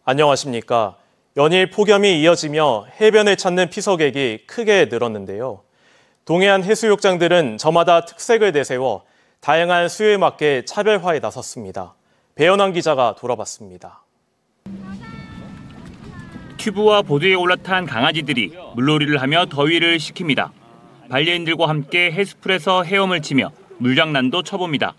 안녕하십니까. 연일 폭염이 이어지며 해변을 찾는 피서객이 크게 늘었는데요. 동해안 해수욕장들은 저마다 특색을 내세워 다양한 수요에 맞게 차별화에 나섰습니다. 배현환 기자가 돌아봤습니다. 튜브와 보드에 올라탄 강아지들이 물놀이를 하며 더위를 식힙니다. 반려인들과 함께 해수풀에서 헤엄을 치며 물장난도 쳐봅니다.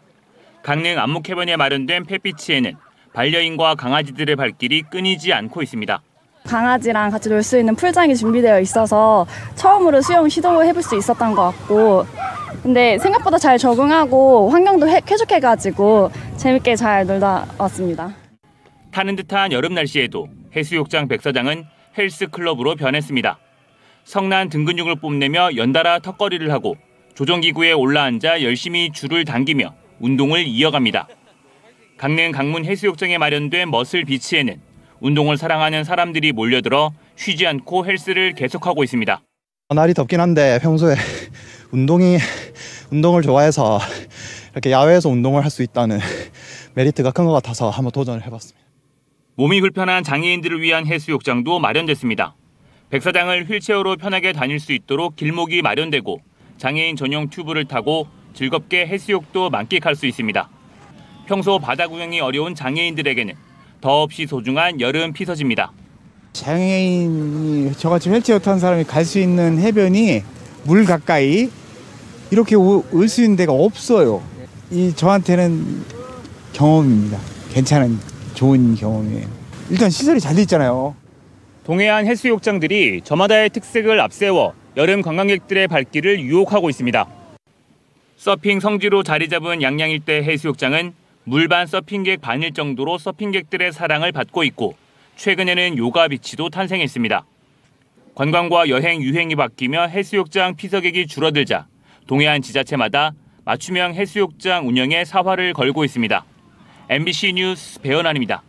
강릉 안목해변에 마련된 펫비치에는 반려인과 강아지들의 발길이 끊이지 않고 있습니다. 강아지랑 같이 놀 수 있는 풀장이 준비되어 있어서 처음으로 수영 시도해볼 수 있었던 것 같고, 근데 생각보다 잘 적응하고 환경도 쾌적해가지고 재밌게 잘 놀다 왔습니다. 타는 듯한 여름 날씨에도 해수욕장 백사장은 헬스클럽으로 변했습니다. 성난 등 근육을 뽐내며 연달아 턱걸이를 하고 조정기구에 올라앉아 열심히 줄을 당기며 운동을 이어갑니다. 강릉 강문 해수욕장에 마련된 머슬 비치에는 운동을 사랑하는 사람들이 몰려들어 쉬지 않고 헬스를 계속하고 있습니다. 날이 덥긴 한데 평소에 운동을 좋아해서 이렇게 야외에서 운동을 할 수 있다는 메리트가 큰 것 같아서 한번 도전을 해봤습니다. 몸이 불편한 장애인들을 위한 해수욕장도 마련됐습니다. 백사장을 휠체어로 편하게 다닐 수 있도록 길목이 마련되고 장애인 전용 튜브를 타고 즐겁게 해수욕도 만끽할 수 있습니다. 평소 바다 구경이 어려운 장애인들에게는 더없이 소중한 여름 피서지입니다. 장애인이 저같이 휠체어 탄 사람이 갈 수 있는 해변이 물 가까이 이렇게 올 수 있는 데가 없어요. 저한테는 경험입니다. 괜찮은 좋은 경험이에요. 일단 시설이 잘 돼 있잖아요. 동해안 해수욕장들이 저마다의 특색을 앞세워 여름 관광객들의 발길을 유혹하고 있습니다. 서핑 성지로 자리 잡은 양양 일대 해수욕장은 물반 서핑객 반일 정도로 서핑객들의 사랑을 받고 있고 최근에는 요가 비치도 탄생했습니다. 관광과 여행 유행이 바뀌며 해수욕장 피서객이 줄어들자 동해안 지자체마다 맞춤형 해수욕장 운영에 사활을 걸고 있습니다. MBC 뉴스 배현환입니다.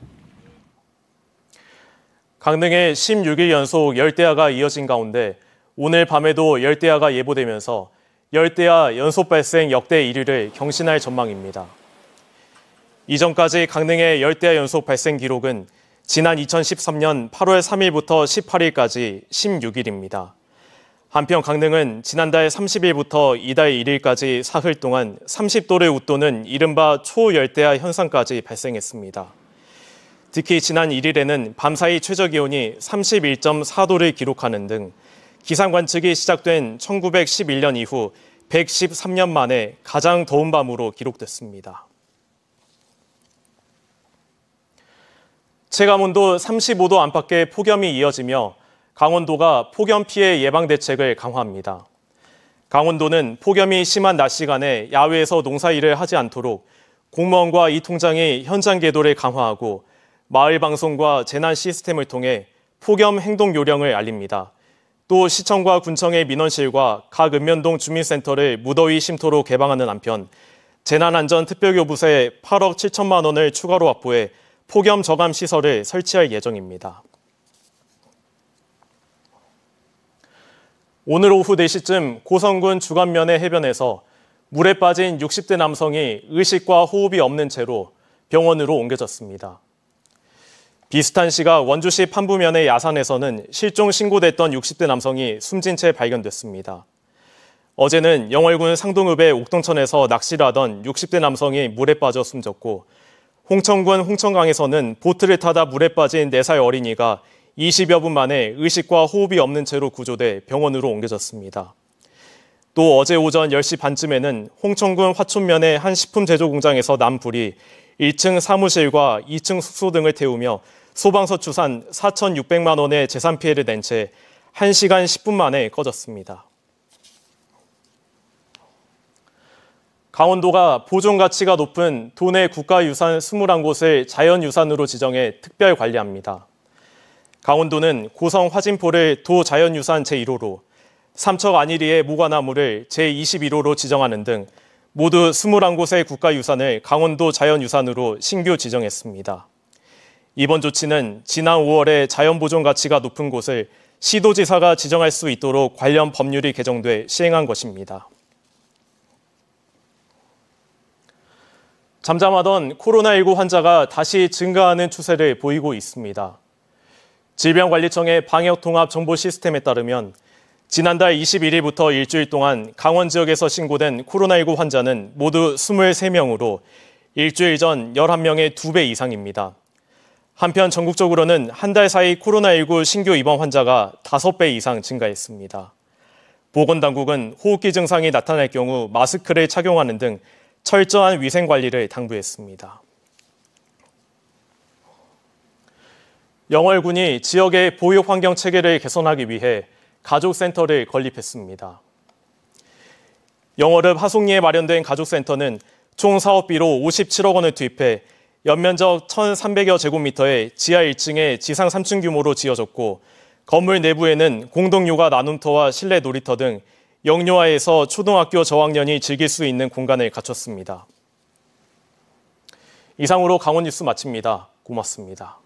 강릉에 16일 연속 열대야가 이어진 가운데 오늘 밤에도 열대야가 예보되면서 열대야 연속 발생 역대 1위를 경신할 전망입니다. 이전까지 강릉의 열대야 연속 발생 기록은 지난 2013년 8월 3일부터 18일까지 16일입니다. 한편 강릉은 지난달 30일부터 이달 1일까지 사흘 동안 30도를 웃도는 이른바 초열대야 현상까지 발생했습니다. 특히 지난 1일에는 밤사이 최저기온이 31.4도를 기록하는 등 기상 관측이 시작된 1911년 이후 113년 만에 가장 더운 밤으로 기록됐습니다. 체감온도 35도 안팎의 폭염이 이어지며 강원도가 폭염 피해 예방 대책을 강화합니다. 강원도는 폭염이 심한 낮 시간에 야외에서 농사일을 하지 않도록 공무원과 이 통장이 현장 계도를 강화하고 마을 방송과 재난 시스템을 통해 폭염 행동 요령을 알립니다. 또 시청과 군청의 민원실과 각 읍면동 주민센터를 무더위 쉼터로 개방하는 한편 재난안전특별교부서에 8억 7천만 원을 추가로 확보해 폭염 저감 시설을 설치할 예정입니다. 오늘 오후 4시쯤 고성군 주간면의 해변에서 물에 빠진 60대 남성이 의식과 호흡이 없는 채로 병원으로 옮겨졌습니다. 비슷한 시각 원주시 판부면의 야산에서는 실종 신고됐던 60대 남성이 숨진 채 발견됐습니다. 어제는 영월군 상동읍의 옥동천에서 낚시를 하던 60대 남성이 물에 빠져 숨졌고 홍천군 홍천강에서는 보트를 타다 물에 빠진 4살 어린이가 20여 분 만에 의식과 호흡이 없는 채로 구조돼 병원으로 옮겨졌습니다. 또 어제 오전 10시 반쯤에는 홍천군 화촌면의 한 식품 제조 공장에서 난 불이 1층 사무실과 2층 숙소 등을 태우며 소방서 추산 4,600만 원의 재산 피해를 낸 채 1시간 10분 만에 꺼졌습니다. 강원도가 보존 가치가 높은 도내 국가유산 21곳을 자연유산으로 지정해 특별 관리합니다. 강원도는 고성 화진포를 도자연유산 제1호로, 삼척 안일리의 모과나무를 제21호로 지정하는 등 모두 21곳의 국가유산을 강원도 자연유산으로 신규 지정했습니다. 이번 조치는 지난 5월에 자연보존 가치가 높은 곳을 시도지사가 지정할 수 있도록 관련 법률이 개정돼 시행한 것입니다. 잠잠하던 코로나19 환자가 다시 증가하는 추세를 보이고 있습니다. 질병관리청의 방역통합정보 시스템에 따르면 지난달 21일부터 일주일 동안 강원 지역에서 신고된 코로나19 환자는 모두 23명으로 일주일 전 11명의 2배 이상입니다. 한편 전국적으로는 한 달 사이 코로나19 신규 입원 환자가 5배 이상 증가했습니다. 보건당국은 호흡기 증상이 나타날 경우 마스크를 착용하는 등 철저한 위생관리를 당부했습니다. 영월군이 지역의 보육 환경 체계를 개선하기 위해 가족센터를 건립했습니다. 영월읍 하송리에 마련된 가족센터는 총 사업비로 57억 원을 투입해 연면적 1,300여 제곱미터의 지하 1층에 지상 3층 규모로 지어졌고 건물 내부에는 공동육아 나눔터와 실내 놀이터 등 영유아에서 초등학교 저학년이 즐길 수 있는 공간을 갖췄습니다. 이상으로 강원 뉴스 마칩니다. 고맙습니다.